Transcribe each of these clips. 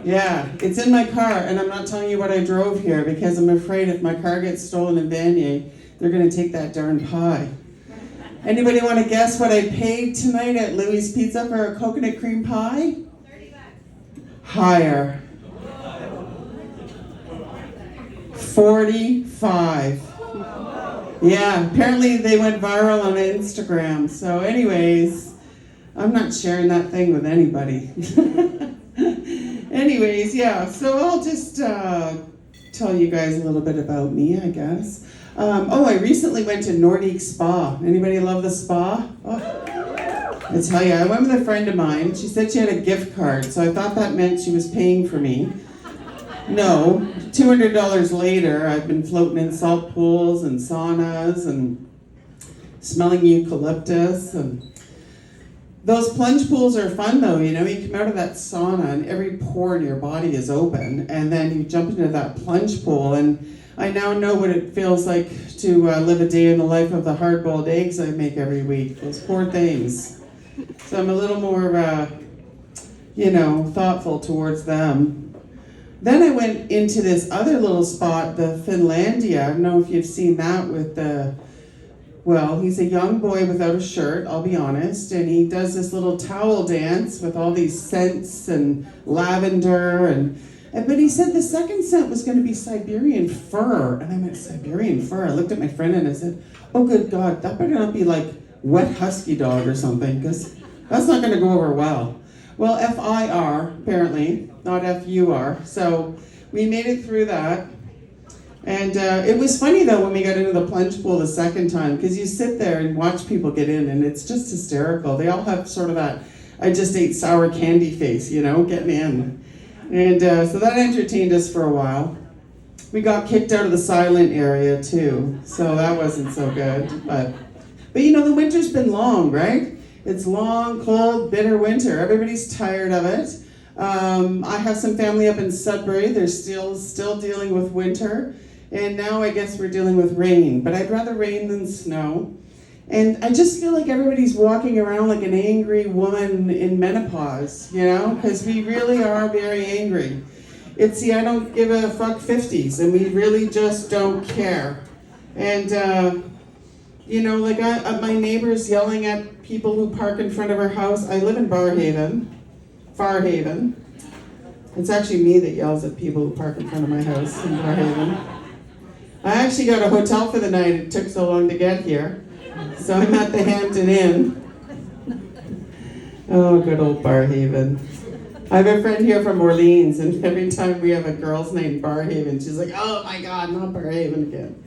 Yeah, it's in my car, and I'm not telling you what I drove here because I'm afraid if my car gets stolen in Vanier, they're going to take that darn pie. Anybody want to guess what I paid tonight at Louis Pizza for a coconut cream pie? $30. Higher. 45. Yeah, apparently they went viral on Instagram. So anyways, I'm not sharing that thing with anybody. Anyways, yeah, so I'll just tell you guys a little bit about me, I guess. I recently went to Nordique Spa. Anybody love the spa? Oh, I tell you, I went with a friend of mine. She said she had a gift card, so I thought that meant she was paying for me. No, $200 later, I've been floating in salt pools and saunas and smelling eucalyptus. And those plunge pools are fun though, you know, you come out of that sauna and every pore in your body is open, and then you jump into that plunge pool, and I now know what it feels like to live a day in the life of the hard-boiled eggs I make every week, those poor things. So I'm a little more, thoughtful towards them. Then I went into this other little spot, the Finlandia. I don't know if you've seen that with he's a young boy without a shirt, I'll be honest, and he does this little towel dance with all these scents and lavender, but he said the second scent was going to be Siberian fir, and I went, Siberian fir? I looked at my friend and I said, oh good God, that better not be like wet husky dog or something, because that's not going to go over well. Well, F-I-R, apparently, not F-U-R. So we made it through that. And it was funny, though, when we got into the plunge pool the second time, because you sit there and watch people get in, and it's just hysterical. They all have sort of that, I just ate sour candy face, you know, getting in. And so that entertained us for a while. We got kicked out of the silent area, too, so that wasn't so good. But you know, the winter's been long, right? It's long, cold, bitter winter. Everybody's tired of it. I have some family up in Sudbury. They're still dealing with winter. And now I guess we're dealing with rain. But I'd rather rain than snow. And I just feel like everybody's walking around like an angry woman in menopause, you know? Because we really are very angry. It's the I don't give a fuck 50s. And we really just don't care. And, my neighbor's yelling at people who park in front of her house. I live in Farhaven. It's actually me that yells at people who park in front of my house in Farhaven. I actually got a hotel for the night. It took so long to get here. So I'm at the Hampton Inn. Oh, good old Barrhaven. I have a friend here from Orleans, and every time we have a girl's name Barrhaven, she's like, oh my God, not Barrhaven again.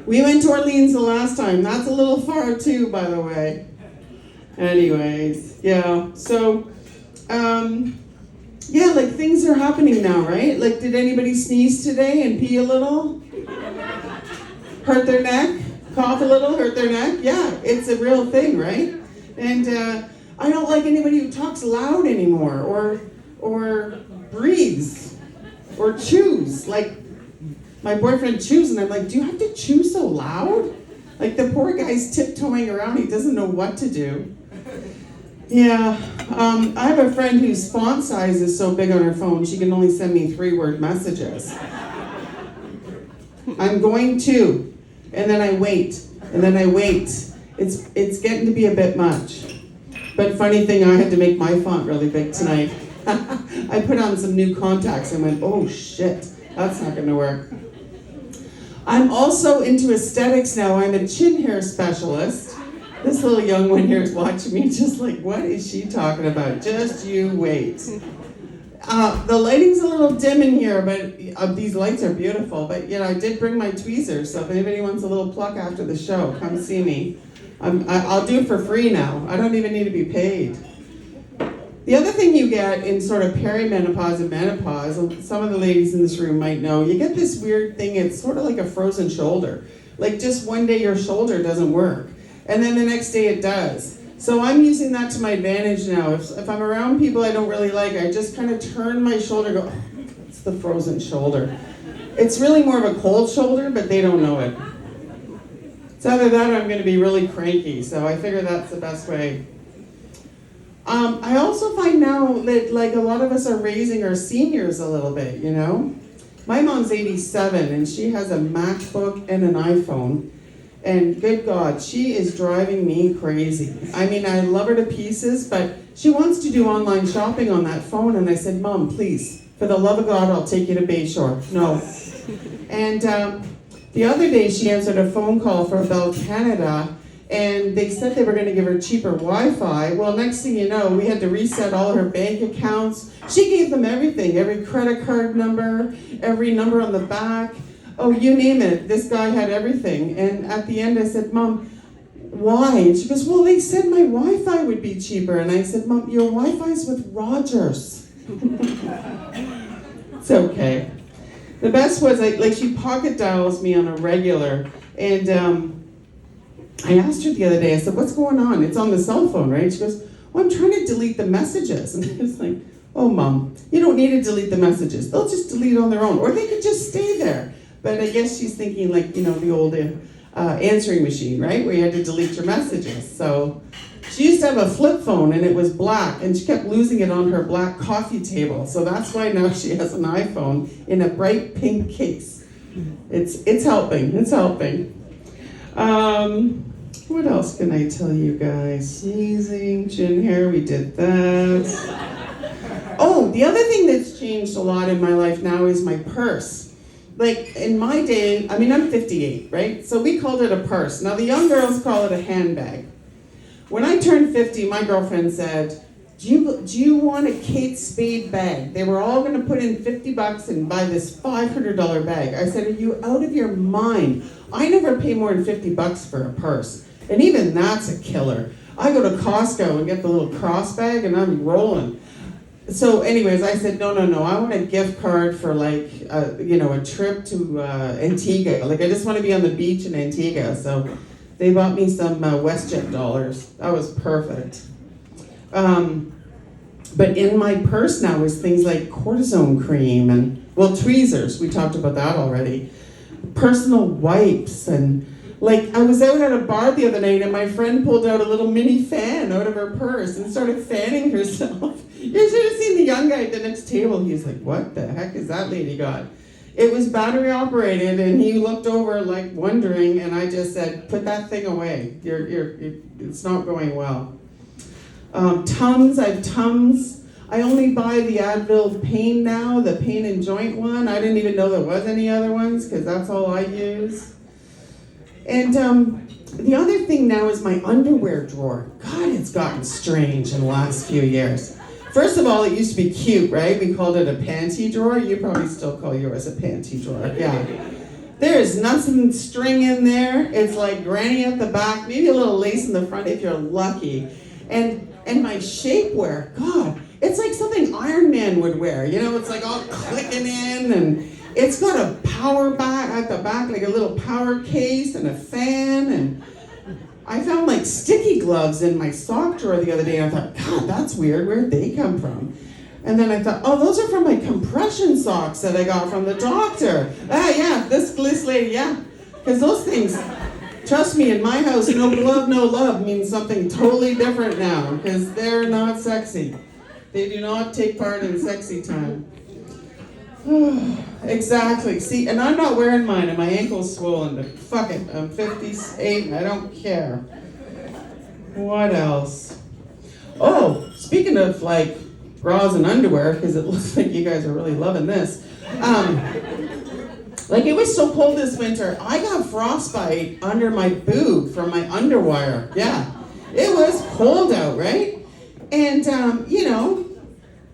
We went to Orleans the last time. That's a little far too, by the way. Anyways, yeah. So, things are happening now, right? Like, did anybody sneeze today and pee a little? Hurt their neck? Cough a little, hurt their neck? Yeah, it's a real thing, right? And I don't like anybody who talks loud anymore, or breathes, or chews. Like, my boyfriend chews, and I'm like, do you have to chew so loud? Like, the poor guy's tiptoeing around, he doesn't know what to do. Yeah, I have a friend whose font size is so big on her phone, she can only send me 3-word messages. I'm going to, and then I wait, and then I wait. It's getting to be a bit much. But funny thing, I had to make my font really big tonight. I put on some new contacts and went, oh shit, that's not gonna work. I'm also into aesthetics now. I'm a chin hair specialist. This little young one here is watching me just like, what is she talking about? Just you wait. The lighting's a little dim in here, but these lights are beautiful. But I did bring my tweezers, so if anybody wants a little pluck after the show, come see me. I'll do it for free now. I don't even need to be paid. The other thing you get in sort of perimenopause and menopause, some of the ladies in this room might know, you get this weird thing, it's sort of like a frozen shoulder. Like just one day your shoulder doesn't work, and then the next day it does. So I'm using that to my advantage now. If I'm around people I don't really like, I just kind of turn my shoulder and go, oh, it's the frozen shoulder. It's really more of a cold shoulder, but they don't know it. It's either that or I'm going to be really cranky, so I figure that's the best way. I also find now that like a lot of us are raising our seniors a little bit, you know? My mom's 87 and she has a MacBook and an iPhone. And good God, she is driving me crazy. I mean, I love her to pieces, but she wants to do online shopping on that phone. And I said, Mom, please, for the love of God, I'll take you to Bayshore. No. And the other day she answered a phone call from Bell Canada, and they said they were going to give her cheaper Wi-Fi. Well, next thing you know, we had to reset all her bank accounts. She gave them everything, every credit card number, every number on the back. Oh, you name it. This guy had everything. And at the end I said, Mom, why? And she goes, well, they said my Wi-Fi would be cheaper. And I said, Mom, your Wi-Fi's with Rogers. It's okay. The best was, like she pocket dials me on a regular. And I asked her the other day, I said, what's going on? It's on the cell phone, right? She goes, well, I'm trying to delete the messages. And I was like, oh, Mom, you don't need to delete the messages. They'll just delete on their own. Or they could just stay there. But I guess she's thinking like, you know, the old answering machine, right? Where you had to delete your messages. So she used to have a flip phone and it was black and she kept losing it on her black coffee table. So that's why now she has an iPhone in a bright pink case. It's helping, it's helping. What else can I tell you guys? Sneezing, chin hair, we did that. Oh, the other thing that's changed a lot in my life now is my purse. Like in my day, I mean, I'm 58, right? So we called it a purse. Now the young girls call it a handbag. When I turned 50, my girlfriend said, do you want a Kate Spade bag? They were all gonna put in $50 and buy this $500 bag. I said, are you out of your mind? I never pay more than $50 for a purse. And even that's a killer. I go to Costco and get the little cross bag and I'm rolling. So anyways, I said, no, I want a gift card for like, a trip to Antigua. Like I just want to be on the beach in Antigua. So they bought me some WestJet dollars. That was perfect. But in my purse now is things like cortisone cream and, well, tweezers. We talked about that already. Personal wipes and like I was out at a bar the other night and my friend pulled out a little mini fan out of her purse and started fanning herself. You should have seen the young guy at the next table. He's like, what the heck is that lady got? It was battery operated and he looked over like wondering and I just said, put that thing away. It's not going well. Tums, I have Tums. I only buy the Advil pain now, the pain and joint one. I didn't even know there was any other ones because that's all I use. And the other thing now is my underwear drawer. God, it's gotten strange in the last few years. First of all, it used to be cute, right? We called it a panty drawer. You probably still call yours a panty drawer, yeah. There is nothing string in there. It's like granny at the back, maybe a little lace in the front if you're lucky. And my shapewear, God, it's like something Iron Man would wear. You know, it's like all clicking in and it's got a power back at the back, like a little power case and a fan. And I found like sticky gloves in my sock drawer the other day. And I thought, God, that's weird. Where'd they come from? And then I thought, oh, those are from my compression socks that I got from the doctor. Yeah, this lady, yeah. Because those things, trust me, in my house, no glove, no love means something totally different now. Because they're not sexy. They do not take part in sexy time. Exactly. See, and I'm not wearing mine and my ankle's swollen, but fuck it. I'm 58 and I don't care. What else? Oh, speaking of like bras and underwear, because it looks like you guys are really loving this. Like it was so cold this winter, I got frostbite under my boob from my underwire. Yeah, it was cold out, right? And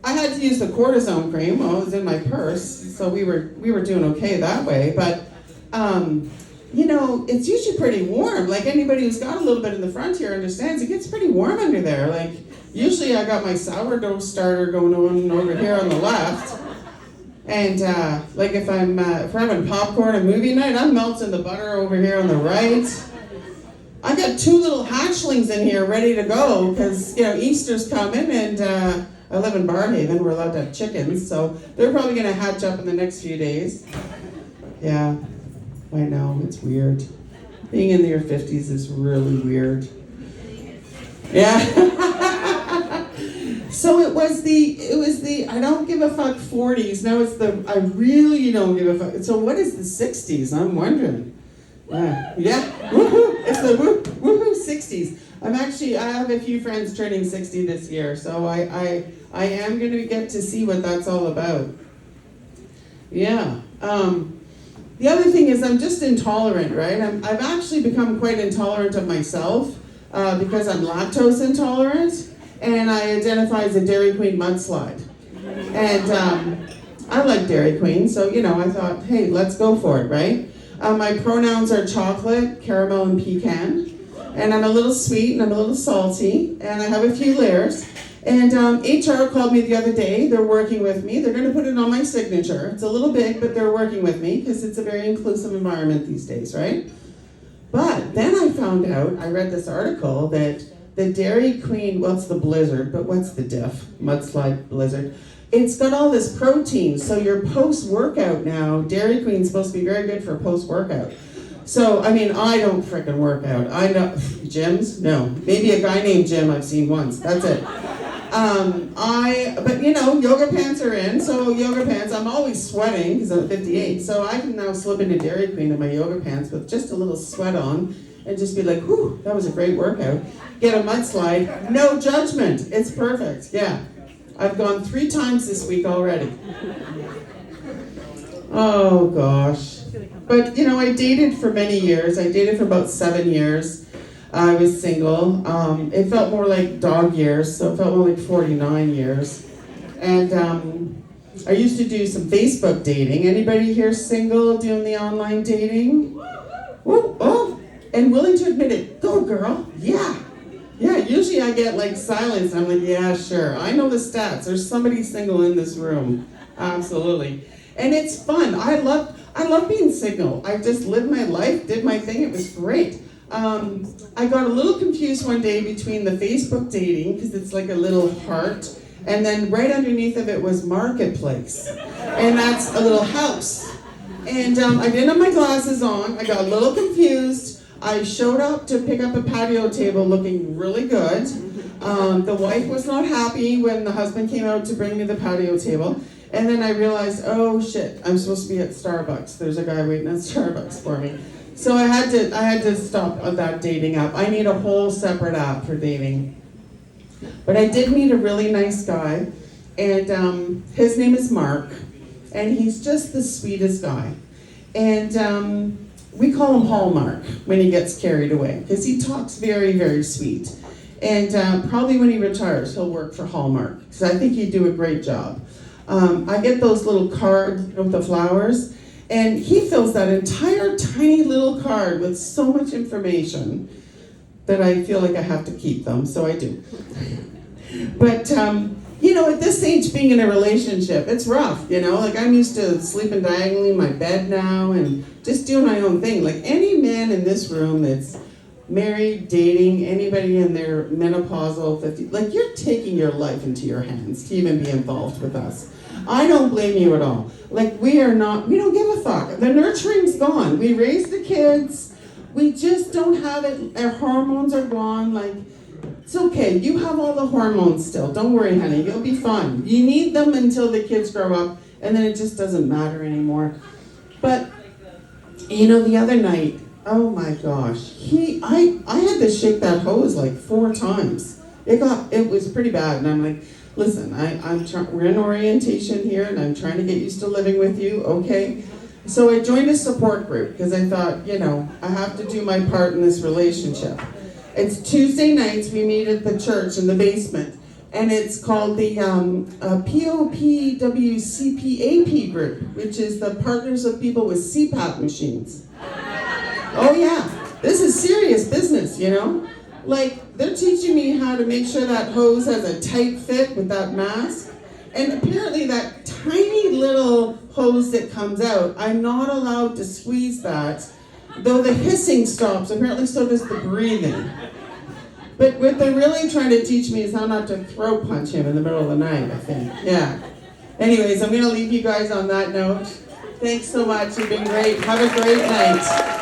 I had to use the cortisone cream. Well, it was in my purse, so we were doing okay that way. But it's usually pretty warm. Like anybody who's got a little bit in the front here understands, it gets pretty warm under there. Like usually I got my sourdough starter going on over here on the left. And like if we're having popcorn and movie night, I'm melting the butter over here on the right. I got 2 little hatchlings in here ready to go because Easter's coming and I live in Barhaven. We're allowed to have chickens, so they're probably going to hatch up in the next few days. Yeah, I know, it's weird. Being in your 50s is really weird. Yeah. So it was the I don't give a fuck 40s. Now it's the I really don't give a fuck. So what is the 60s? I'm wondering. Yeah, woohoo! It's the woohoo 60s. I have a few friends turning 60 this year, so I am going to get to see what that's all about. Yeah. The other thing is I'm just intolerant, right? I've actually become quite intolerant of myself because I'm lactose intolerant, and I identify as a Dairy Queen mudslide. And I like Dairy Queen, so I thought, hey, let's go for it, right? My pronouns are chocolate, caramel, and pecan. And I'm a little sweet and I'm a little salty, and I have a few layers. And HR called me the other day. They're working with me. They're going to put it on my signature. It's a little big, but they're working with me because it's a very inclusive environment these days, right? But then I found out, I read this article that the Dairy Queen, well, it's the Blizzard, but what's the diff? Mudslide Blizzard. It's got all this protein, so your post-workout now, Dairy Queen's supposed to be very good for post-workout. So, I don't frickin' work out. I know, gyms? No. Maybe a guy named Jim I've seen once. That's it. But yoga pants are in, so yoga pants, I'm always sweating because I'm 58, so I can now slip into Dairy Queen in my yoga pants with just a little sweat on and just be like, whew, that was a great workout. Get a mudslide, no judgment, it's perfect, yeah. I've gone 3 times this week already. Oh gosh. But I dated for many years. I dated for about 7 years. I was single. It felt more like dog years, so it felt more like 49 years. And I used to do some Facebook dating. Anybody here single doing the online dating? Oh, and willing to admit it. Go girl, yeah. Yeah, usually I get like silence. I'm like, yeah, sure. I know the stats. There's somebody single in this room. Absolutely. And it's fun. I love being single. I just lived my life, did my thing. It was great. I got a little confused one day between the Facebook dating, because it's like a little heart, and then right underneath of it was Marketplace. And that's a little house. And I didn't have my glasses on. I got a little confused. I showed up to pick up a patio table looking really good. The wife was not happy when the husband came out to bring me the patio table. And then I realized, oh shit, I'm supposed to be at Starbucks. There's a guy waiting at Starbucks for me. So I had to stop that dating app. I need a whole separate app for dating. But I did meet a really nice guy, and his name is Mark, and he's just the sweetest guy. And we call him Hallmark when he gets carried away, because he talks very, very sweet. And probably when he retires, he'll work for Hallmark, because I think he'd do a great job. I get those little cards with the flowers, and he fills that entire tiny little card with so much information that I feel like I have to keep them, so I do. But, at this age, being in a relationship, it's rough, Like, I'm used to sleeping diagonally in my bed now and just doing my own thing. Like, any man in this room that's married, dating, anybody in their menopausal 50, like, you're taking your life into your hands to even be involved with us. I don't blame you at all. Like, we don't give a fuck. The nurturing's gone. We raised the kids. We just don't have it. Our hormones are gone. Like, it's okay. You have all the hormones still. Don't worry, honey. You'll be fine. You need them until the kids grow up, and then it just doesn't matter anymore. But, the other night, oh my gosh, I had to shake that hose like 4 times. It was pretty bad, and I'm like, listen, we're in orientation here, and I'm trying to get used to living with you, okay? So I joined a support group, because I thought, I have to do my part in this relationship. It's Tuesday nights, we meet at the church in the basement, and it's called the POPWCPAP group, which is the Partners of People with CPAP Machines. Oh yeah, this is serious business, Like, they're teaching me how to make sure that hose has a tight fit with that mask. And apparently that tiny little hose that comes out, I'm not allowed to squeeze that. Though the hissing stops, apparently so does the breathing. But what they're really trying to teach me is how not to throat punch him in the middle of the night, I think. Yeah. Anyways, I'm going to leave you guys on that note. Thanks so much. You've been great. Have a great night.